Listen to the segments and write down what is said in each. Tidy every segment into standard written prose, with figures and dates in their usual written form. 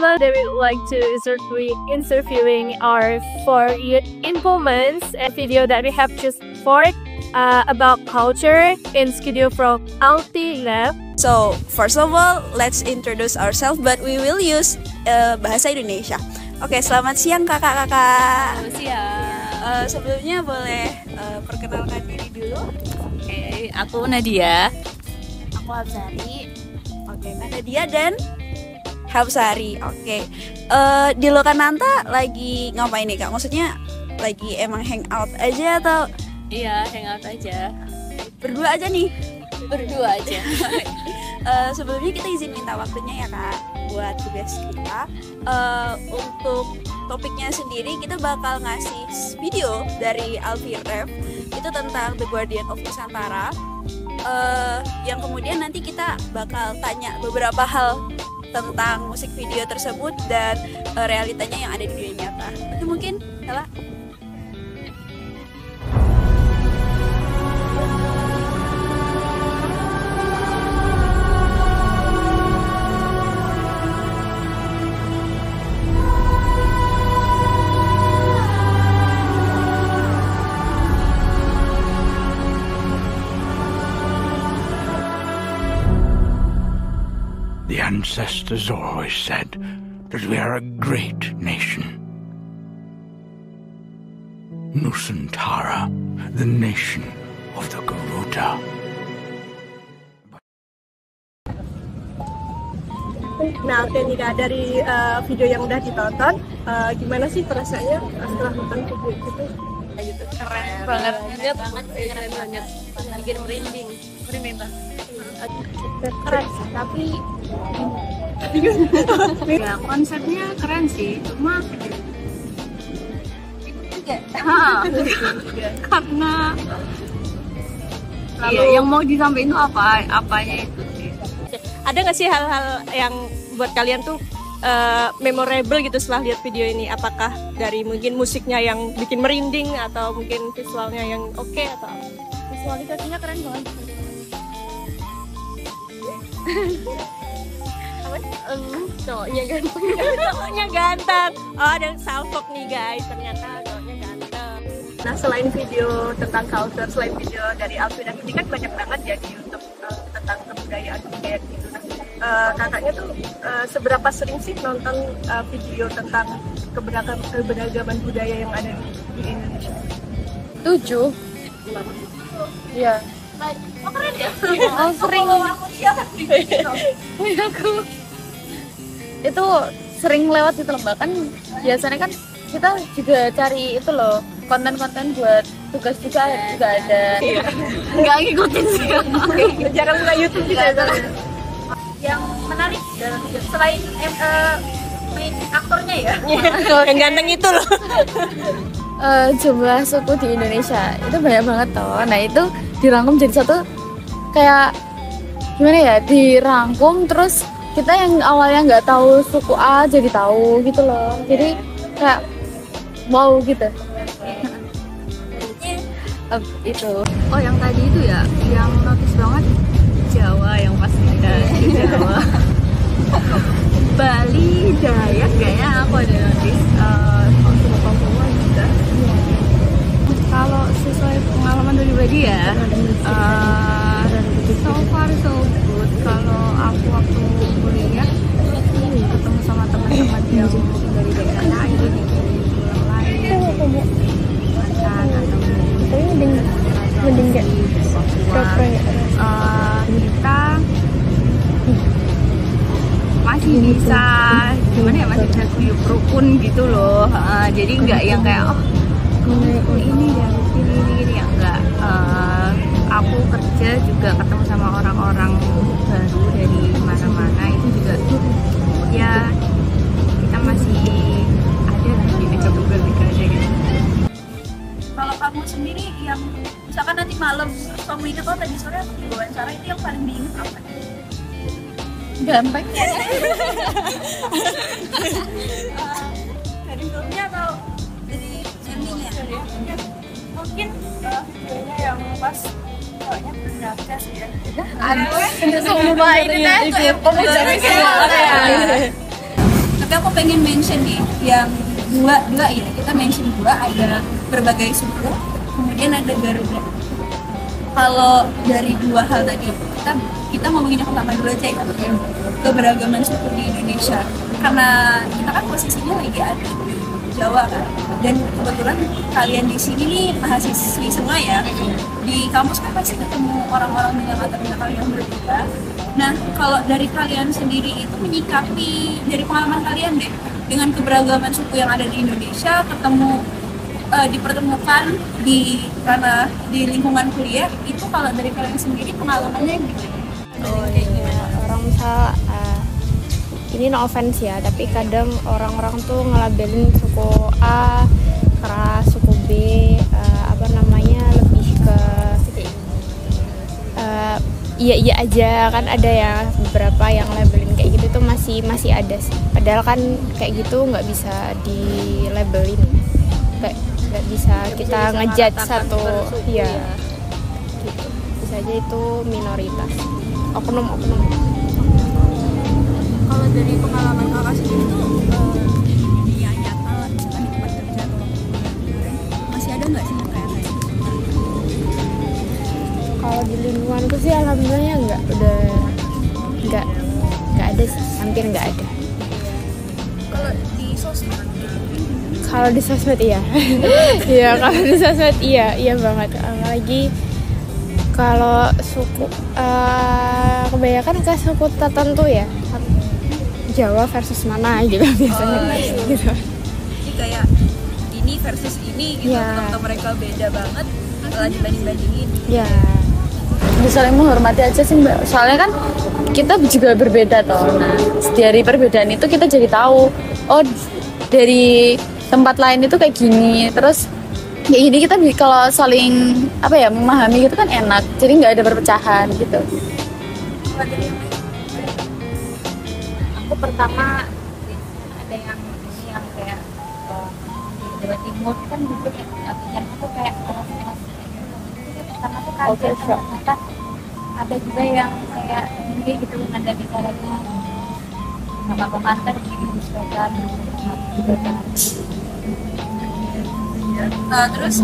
Bismillah, they would like to start interviewing our 4 informants a video that we have just for about culture in studio from Alti Lab. So first of all, let's introduce ourselves, but we will use bahasa Indonesia. Oke, selamat siang kakak-kakak. Selamat siang. Sebelumnya boleh perkenalkan diri dulu. Oke, aku Nadia. Aku Hapsari. Oke, Nadia dan Hapsari. Oke. Di Lokananta lagi ngapain nih kak? Maksudnya lagi emang hangout aja atau? Iya, hangout aja. Berdua aja nih. Berdua aja. Sebelumnya kita izin minta waktunya ya kak buat tugas kita. Untuk topiknya sendiri kita bakal ngasih video dari Alfie Rev itu tentang The Guardian of Nusantara, yang kemudian nanti kita bakal tanya beberapa hal tentang musik video tersebut dan realitanya yang ada di dunia nyata. Itu mungkin salah. The ancestors always said that we are a great nation. Nusantara, the nation of the Garuda. Nah, oke nih kak, dari video yang udah ditonton, gimana sih perasaannya setelah nonton video itu? Gitu. Keren banget. Keren banget. Bikin merinding. Merinding tak? Keren sih, tapi Ya, konsepnya keren sih. Cuma karena yang mau disampaikan itu apanya itu sih. Ada nggak sih hal-hal yang buat kalian tuh memorable gitu setelah lihat video ini? Apakah dari mungkin musiknya yang bikin merinding atau mungkin visualnya yang oke atau apa? visualisasinya keren banget. Cowoknya ganteng. Cowoknya ganteng. Oh, ada salfok nih guys, ternyata cowoknya ganteng. Nah, selain video tentang culture, selain video dari Alfie dan ini kan banyak banget ya di YouTube tentang kebudayaan gitu. Kakaknya tuh seberapa sering sih nonton video tentang keberagaman budaya yang ada di Indonesia? 7. Iya. Oh, keren ya? Oh, sering. Aku itu sering lewat itu loh, kan biasanya kan kita juga cari itu loh konten-konten buat tugas juga ada. Iya. Nggak ngikutin sih. Jangan buka YouTube gitu ya. Yang menarik selain main aktornya ya? Yang ganteng itu loh. Jumlah suku di Indonesia itu banyak banget toh. Nah itu dirangkum jadi satu, kayak gimana ya, dirangkum terus kita yang awalnya nggak tahu suku A jadi tahu gitu loh. Jadi kayak wow gitu. Itu. Oh, yang tadi itu ya, yang notice banget Jawa, yang pas kita di Jawa. Bali, Dayak kayaknya aku ada notice. Papua juga. Kalau sesuai pengalaman pribadi ya, so far so good. Kalau aku waktu kuliah ketemu sama teman-teman yang dari daerah lain, di pulau lain, Mantan atau Mending nggak? kita masih bisa gimana ya, masih bisa guyup rukun gitu loh. Jadi nggak yang kayak ini dan ini ya, nggak. Aku kerja juga ketemu sama orang-orang baru dari mana-mana, itu juga ya kita masih ada di dekat berbeda aja gitu. Kalau kamu sendiri yang misalkan nanti malam kamu ingat, oh tadi sore aku diwawancara, itu yang paling diingat apa? Gampang. Dari filmnya atau dari seninya? Mungkin videonya yang pas cowoknya bernagas ya. Sumpah ini tuh ya pemuja semua. Tapi aku pengen mention nih yang dua ya, kita mention dua, ada berbagai suku, kemudian ada Garuda. Kalau dari dua hal tadi, kita ngomongin yang pertama dulu aja ya, keberagaman suku di Indonesia. Karena kita kan posisinya lagi ada di Jawa kan, dan kebetulan kalian di sini nih mahasiswi semua ya. Di kampus kan pasti ketemu orang-orang dengan latar belakang yang berbeda. Nah, kalau dari kalian sendiri itu menyikapi dari pengalaman kalian deh, dengan keberagaman suku yang ada di Indonesia, dipertemukan di lingkungan kuliah, itu kalau dari kalian sendiri pengalamannya gimana? Kayak gimana? Orang misal ini no offense ya, tapi kadang orang-orang tuh ngelabelin suku A keras, suku B lebih ke iya aja, kan ada ya beberapa yang labelin kayak gitu tuh masih ada sih. Padahal kan kayak gitu nggak bisa di labelin, nggak bisa kita ngejudge satu ya gitu. Bisa aja itu minoritas, oknum. Kalau dari pengalaman kakak sendiri tuh ya nyata misalkan di tempat kerja atau masih ada nggak sih kayak Kalau di lingkunganku sih alhamdulillahnya nggak ada sih, hampir nggak ada. kalau di sosmed? Kalau di sosmed iya. Iya, kalau di sosmed iya banget. Apalagi kalau suku kebanyakan ke suku tertentu ya. Jawa versus mana gitu biasanya. Gitu. Jadi kayak ini versus ini gitu, atau mereka beda banget setelah dibanding-bandingin. Ya. Saling menghormati aja sih Mbak. Soalnya kan kita juga berbeda toh. Nah, dari perbedaan itu kita jadi tahu, oh dari tempat lain itu kayak gini. Terus kayak gini kita kalau saling memahami gitu kan enak. Jadi nggak ada perpecahan gitu. Aku pertama ada yang kayak di Jawa Timur kan gitu ya, artinya tuh kayak orang-orang pertama tuh kaget, ternyata ada juga yang kayak ini gitu, ada bicaranya sama pengantar gitu kan. Terus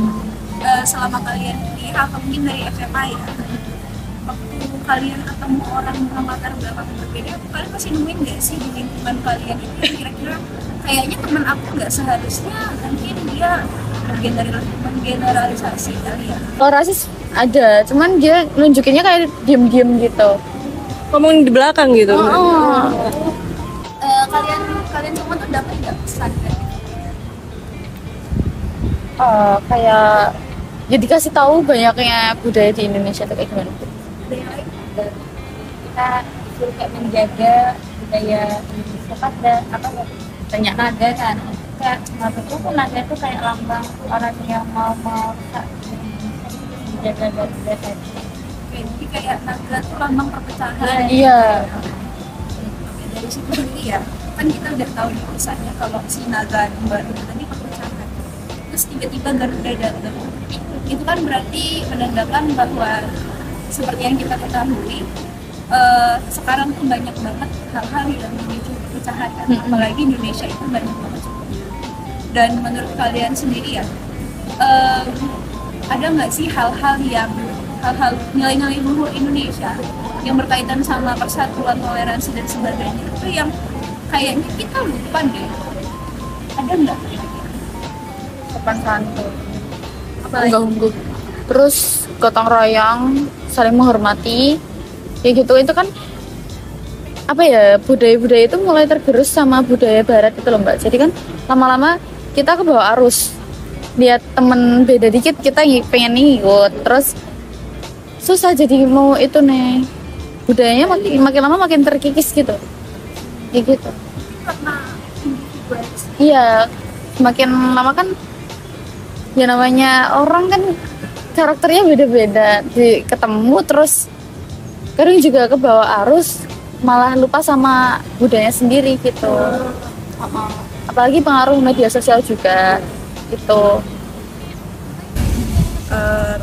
selama kalian kuliah atau mungkin dari SMA ya, waktu kalian ketemu orang dengan latar belakang berbeda, kalian masih nemuin nggak sih di lingkungan kalian itu yang kira-kira kayaknya teman aku nggak seharusnya mungkin dia bagian dari lingkungan generalisasi kali ya? Kalau rasis ada, cuman dia nunjukinnya kayak diem-diem gitu. Ngomong di belakang gitu. Kalian semua tuh dapat nggak pesan dari Kayak ya dikasih tahu banyaknya budaya di Indonesia tuh kayak gimana? Kita disuruh kayak menjaga budaya Indonesia, banyak naga kan, kayak menurutku tuh naga itu kayak lambang orang yang mau menjaga budaya tadi. Jadi kayak naga tuh lambang perpecahan. Iya. Dari situ berarti ya kan kita udah tahu nih misalnya kalau si naga baru tadi perpecahan, terus tiba-tiba Garuda datang, itu kan berarti menandakan bahwa seperti yang kita ketahui sekarang tuh banyak banget hal-hal yang memicu perpecahan kan? Apalagi Indonesia itu banyak banget sukunya. Dan menurut kalian sendiri ya, ada nggak sih hal-hal nilai-nilai luhur Indonesia yang berkaitan sama persatuan, toleransi dan sebagainya itu yang kayaknya kita lupa deh? Ada nggak? Sopan santun. Enggak. Terus gotong royong, saling menghormati. Ya gitu, itu kan budaya-budaya itu mulai tergerus sama budaya barat itu loh Mbak. Jadi kan lama-lama kita ke bawah arus. Lihat temen beda dikit kita pengen ngikut. Terus susah jadi mau itu nih. Budayanya makin lama makin terkikis gitu. Kayak gitu. Karena individualis. Iya, semakin lama kan ya namanya orang kan karakternya beda-beda, ketemu terus kadang juga ke bawah arus, malah lupa sama budayanya sendiri gitu. Apalagi pengaruh media sosial juga gitu.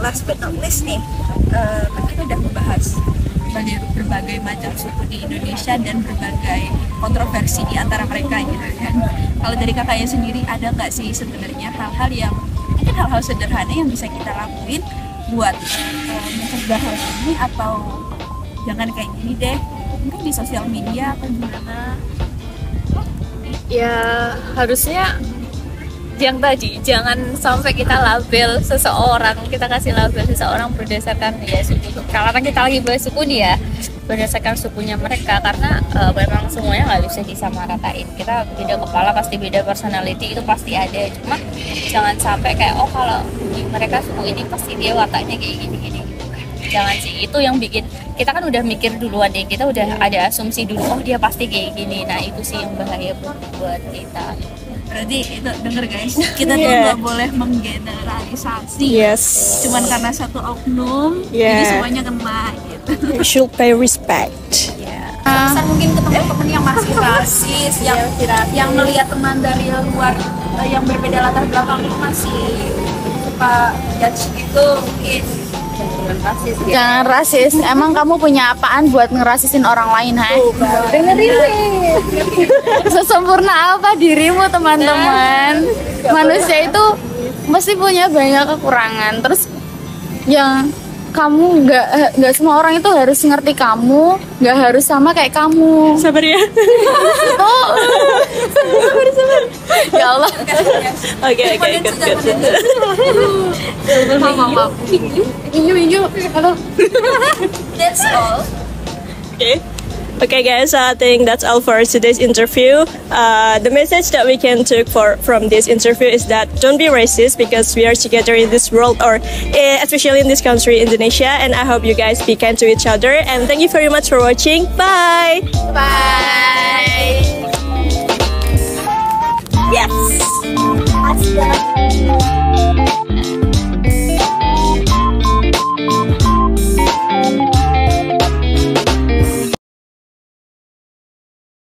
Last but not least nih, kan kita udah membahas berbagai macam suku di Indonesia dan berbagai kontroversi di antara mereka gitu kan. Kalau dari kakaknya sendiri ada nggak sih sebenarnya hal-hal yang mungkin hal-hal sederhana yang bisa kita lakuin buat mencegah hal ini, atau jangan kayak gini deh, mungkin di sosial media atau gimana? Ya harusnya yang tadi, jangan sampai kita label seseorang, kita kasih label seseorang berdasarkan ya suku. Karena kita lagi bahas suku nih ya, berdasarkan sukunya mereka, karena memang semuanya nggak bisa disamaratain. Kita beda kepala, pasti beda personality, itu pasti ada. Cuma jangan sampai kayak oh kalau mereka suku ini pasti dia wataknya kayak gini-gini. Jangan sih, itu yang bikin kita kan udah mikir duluan deh, kita udah ada asumsi dulu, oh dia pasti kayak gini. Nah itu sih yang bahaya buat kita. Berarti itu denger guys, kita tuh nggak boleh menggeneralisasi. Cuman karena satu oknum, jadi semuanya kena gitu. You should pay respect. Pesan mungkin ke teman-teman yang masih rasis, yang melihat teman dari luar yang berbeda latar belakang itu masih suka judge gitu, mungkin Jangan rasis. Emang kamu punya apaan buat ngerasisin orang lain, ha? Dengerin nih. Sesempurna apa dirimu, teman-teman? Manusia itu mesti punya banyak kekurangan. Terus yang kamu nggak semua orang itu harus ngerti kamu, nggak harus sama kayak kamu. Sabar ya. Sabar. Ya Allah. Oke, good. Maaf. Inju. Halo. That's all. Okay guys, I think that's all for today's interview. The message that we can take from this interview is that don't be racist, because we are together in this world, or especially in this country, Indonesia, and I hope you guys be kind to each other, and thank you very much for watching. Bye! Bye.